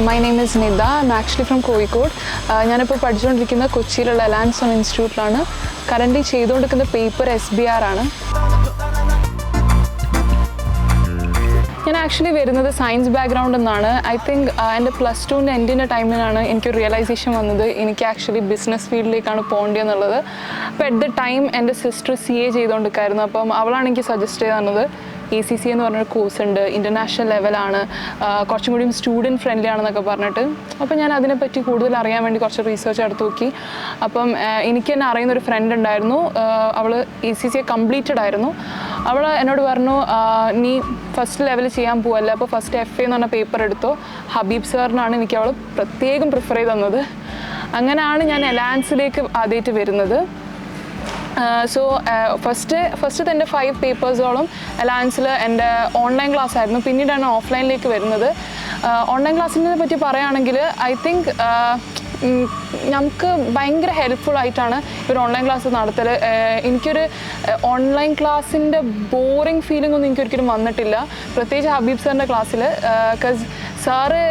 My name is Nida. I'm actually from Kozhikode. ഞാനിപ്പോൾ പഠിച്ചുകൊണ്ടിരിക്കുന്ന കൊച്ചിയിലുള്ള എലാൻസൺ ഇൻസ്റ്റിറ്റ്യൂട്ടിലാണ്. Current ചെയ്തുകൊണ്ടിരിക്കുന്ന പേപ്പർ SBR ആണ്. ഞാൻ ആക്ച്വലി വരുന്നത് സയൻസ് ബാക്ക്ഗ്രൗണ്ടിൽ നിന്നാണ്. ഐ തിങ്ക് എൻ്റെ +2 എൻഡിൻ്റെ ടൈമിലാണ് എനിക്കൊരു റിയലൈസേഷൻ വന്നത് എനിക്ക് ആക്ച്വലി ബിസിനസ് ഫീൽഡിലേക്കാണ് പോകേണ്ടതെന്നുള്ളത്. അപ്പോൾ അറ്റ് ദ ടൈം എൻ്റെ സിസ്റ്റർ CA ചെയ്തുകൊണ്ടിരിക്കുകയായിരുന്നു. അപ്പം അവളാണ് എനിക്ക് സജസ്റ്റ് ചെയ്ത് തന്നത് ACC എന്ന് പറഞ്ഞൊരു കോഴ്സ് ഉണ്ട്, ഇൻ്റർനാഷണൽ ലെവലാണ്, കുറച്ചും കൂടി സ്റ്റുഡൻറ്റ് ഫ്രണ്ട്ലി ആണെന്നൊക്കെ പറഞ്ഞിട്ട്. അപ്പോൾ ഞാൻ അതിനെപ്പറ്റി കൂടുതൽ അറിയാൻ വേണ്ടി കുറച്ച് റിസർച്ച് എടുത്ത് നോക്കി. അപ്പം എനിക്ക് തന്നെ അറിയുന്നൊരു ഫ്രണ്ട് ഉണ്ടായിരുന്നു, അവൾ ACC കംപ്ലീറ്റഡ് ആയിരുന്നു. അവൾ എന്നോട് പറഞ്ഞു, നീ ഫസ്റ്റ് ലെവൽ ചെയ്യാൻ പോവല്ലേ, അപ്പോൾ ഫസ്റ്റ് FA എന്ന് പറഞ്ഞ പേപ്പർ എടുത്തോ. ഹബീബ് സാറിനാണ് എനിക്ക് അവൾ പ്രത്യേകം പ്രിഫർ ചെയ്ത് തന്നത്. അങ്ങനെയാണ് ഞാൻ എലാൻസിലേക്ക് ആദ്യമായിട്ട് വരുന്നത്. സോ ഫസ്റ്റ് എൻ്റെ 5 പേപ്പേഴ്സോളം എലാൻസിൽ എൻ്റെ ഓൺലൈൻ ക്ലാസ് ആയിരുന്നു. പിന്നീടാണ് ഓഫ്ലൈനിലേക്ക് വരുന്നത്. ഓൺലൈൻ ക്ലാസ്സിനെ പറ്റി പറയുകയാണെങ്കിൽ ഐ തിങ്ക് നമുക്ക് ഭയങ്കര ഹെൽപ്ഫുള്ളായിട്ടാണ് ഇവർ ഓൺലൈൻ ക്ലാസ് നടത്തൽ. എനിക്കൊരു ഓൺലൈൻ ക്ലാസ്സിൻ്റെ ബോറിങ് ഫീലിംഗ് ഒന്നും എനിക്കൊരിക്കലും വന്നിട്ടില്ല, പ്രത്യേകിച്ച് ഹബീബ് സാറിൻ്റെ ക്ലാസ്സിൽ. ബിക്കോസ് സാറ്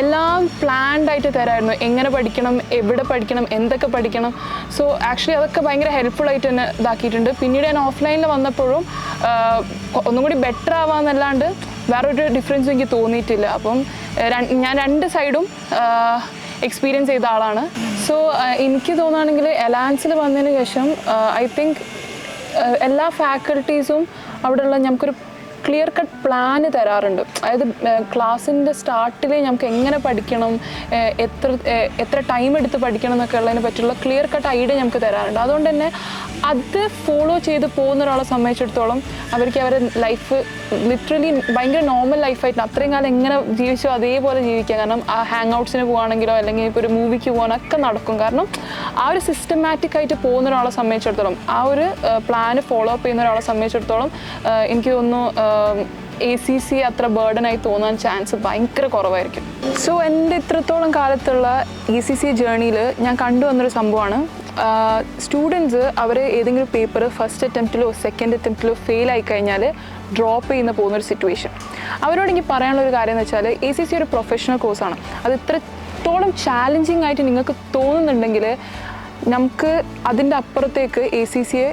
എല്ലാം പ്ലാൻഡ് ആയിട്ട് തരായിരുന്നു, എങ്ങനെ പഠിക്കണം, എവിടെ പഠിക്കണം, എന്തൊക്കെ പഠിക്കണം. സോ ആക്ച്വലി അതൊക്കെ ഭയങ്കര ഹെൽപ്ഫുള്ളായിട്ട് തന്നെ ഇതാക്കിയിട്ടുണ്ട്. പിന്നീട് ഞാൻ ഓഫ്ലൈനിൽ വന്നപ്പോഴും ഒന്നും കൂടി ബെറ്റർ ആവാമെന്നല്ലാണ്ട് വേറൊരു ഡിഫറൻസും എനിക്ക് തോന്നിയിട്ടില്ല. അപ്പം ഞാൻ 2 സൈഡും എക്സ്പീരിയൻസ് ചെയ്ത ആളാണ്. സോ എനിക്ക് തോന്നുകയാണെങ്കിൽ എലാൻസിൽ വന്നതിന് ശേഷം ഐ തിങ്ക് എല്ലാ ഫാക്കൽറ്റീസും അവിടെയുള്ള നമുക്കൊരു ക്ലിയർ കട്ട് പ്ലാന് തരാറുണ്ട്. അതായത് ക്ലാസ്സിൻ്റെ സ്റ്റാർട്ടിൽ നമുക്ക് എങ്ങനെ പഠിക്കണം, എത്ര ടൈം എടുത്ത് പഠിക്കണം എന്നൊക്കെ ഉള്ളതിനെ പറ്റിയുള്ള ക്ലിയർ കട്ട് ഐഡിയ നമുക്ക് തരാറുണ്ട്. അതുകൊണ്ട് തന്നെ അത് ഫോളോ ചെയ്ത് പോകുന്ന ഒരാളെ സംബന്ധിച്ചിടത്തോളം അവർക്ക് അവരുടെ ലൈഫ് ലിറ്ററലി ഭയങ്കര നോർമൽ ലൈഫായിട്ട് അത്രയും കാലം എങ്ങനെ ജീവിച്ചോ അതേപോലെ ജീവിക്കാം. കാരണം ആ ഹാങ് ഔട്ട്സിന് പോകുകയാണെങ്കിലോ അല്ലെങ്കിൽ ഇപ്പോൾ ഒരു മൂവിക്ക് പോകാനൊക്കെ നടക്കും. കാരണം ആ ഒരു സിസ്റ്റമാറ്റിക് ആയിട്ട് പോകുന്ന ഒരാളെ സംബന്ധിച്ചിടത്തോളം, ആ ഒരു പ്ലാന് ഫോളോ അപ്പ് ചെയ്യുന്ന ഒരാളെ സംബന്ധിച്ചിടത്തോളം എനിക്ക് തോന്നുന്നു ACC അത്ര ബേർഡനായി തോന്നാൻ ചാൻസ് ഭയങ്കര കുറവായിരിക്കും. സോ എൻ്റെ ഇത്രത്തോളം കാലത്തുള്ള ACC ജേർണിയിൽ ഞാൻ കണ്ടുവന്നൊരു സംഭവമാണ്, സ്റ്റുഡൻസ് അവർ ഏതെങ്കിലും പേപ്പർ ഫസ്റ്റ് അറ്റംപ്റ്റിലോ സെക്കൻഡ് അറ്റംപ്റ്റിലോ ഫെയിൽ ആയി കഴിഞ്ഞാൽ ഡ്രോപ്പ് ചെയ്യുന്ന പോകുന്നൊരു സിറ്റുവേഷൻ. അവരോട് എനിക്ക് പറയാനുള്ളൊരു കാര്യം എന്ന് വെച്ചാൽ ACC ഒരു പ്രൊഫഷണൽ കോഴ്സാണ്. അത് ഇത്രത്തോളം ചാലഞ്ചിങ് ആയിട്ട് നിങ്ങൾക്ക് തോന്നുന്നുണ്ടെങ്കിൽ നമുക്ക് അതിൻ്റെ അപ്പുറത്തേക്ക് ACCയെ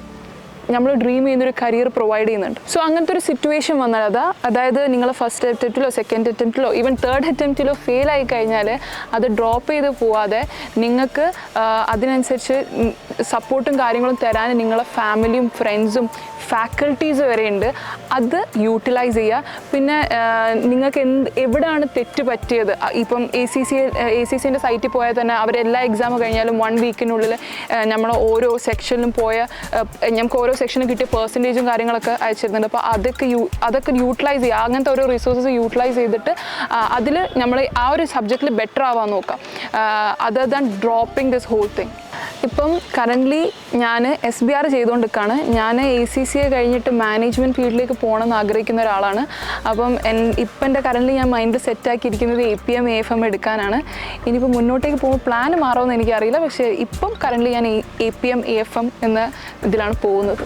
നമ്മൾ ഡ്രീം ചെയ്യുന്നൊരു കരിയർ പ്രൊവൈഡ് ചെയ്യുന്നുണ്ട്. സോ അങ്ങനത്തെ ഒരു സിറ്റുവേഷൻ വന്നാൽ അതായത് നിങ്ങൾ ഫസ്റ്റ് അറ്റംപ്റ്റിലോ സെക്കൻഡ് അറ്റംപ്റ്റിലോ ഈവൻ തേർഡ് അറ്റംപ്റ്റിലോ ഫെയിൽ ആയി കഴിഞ്ഞാൽ അത് ഡ്രോപ്പ് ചെയ്ത് പോവാതെ നിങ്ങൾക്ക് അതിനനുസരിച്ച് സപ്പോർട്ടും കാര്യങ്ങളും തരാൻ നിങ്ങളെ ഫാമിലിയും ഫ്രണ്ട്സും ഫാക്കൽറ്റീസ് വരെ ഉണ്ട്. അത് യൂട്ടിലൈസ് ചെയ്യുക. പിന്നെ നിങ്ങൾക്ക് എവിടെയാണ് തെറ്റ് പറ്റിയത്, ഇപ്പം ACCൻ്റെ സൈറ്റിൽ പോയാൽ തന്നെ അവരെല്ലാ എക്സാം കഴിഞ്ഞാലും 1 വീക്കിനുള്ളിൽ നമ്മൾ ഓരോ സെക്ഷനിലും നമുക്ക് ഓരോ സെക്ഷനും കിട്ടിയ പെർസെൻറ്റേജും കാര്യങ്ങളൊക്കെ അയച്ചിരുന്നുണ്ട്. അപ്പോൾ അതൊക്കെ യൂട്ടിലൈസ് ചെയ്യുക. അങ്ങനത്തെ ഓരോ റിസോഴ്സസ് യൂട്ടിലൈസ് ചെയ്തിട്ട് അതിൽ നമ്മൾ ആ ഒരു സബ്ജക്റ്റിൽ ബെറ്റർ ആവാൻ നോക്കാം, other than dropping this whole thing. ഇപ്പം കറൻ്റ്ലി ഞാൻ SBR ചെയ്തുകൊണ്ടിരിക്കുകയാണ്. ഞാൻ ACCയെ കഴിഞ്ഞിട്ട് മാനേജ്മെൻറ്റ് ഫീൽഡിലേക്ക് പോകണമെന്ന് ആഗ്രഹിക്കുന്ന ഒരാളാണ്. അപ്പം ഇപ്പം എൻ്റെ കറൻ്റ്ലി ഞാൻ മൈൻഡ് സെറ്റാക്കിയിരിക്കുന്നത് APM AFM എടുക്കാനാണ്. ഇനിയിപ്പോൾ മുന്നോട്ടേക്ക് പോകുമ്പോൾ പ്ലാൻ മാറുമെന്ന് എനിക്കറിയില്ല, പക്ഷേ ഇപ്പം കറൻ്റ്ലി ഞാൻ APM AFM എന്ന ഇതിലാണ് പോകുന്നത്.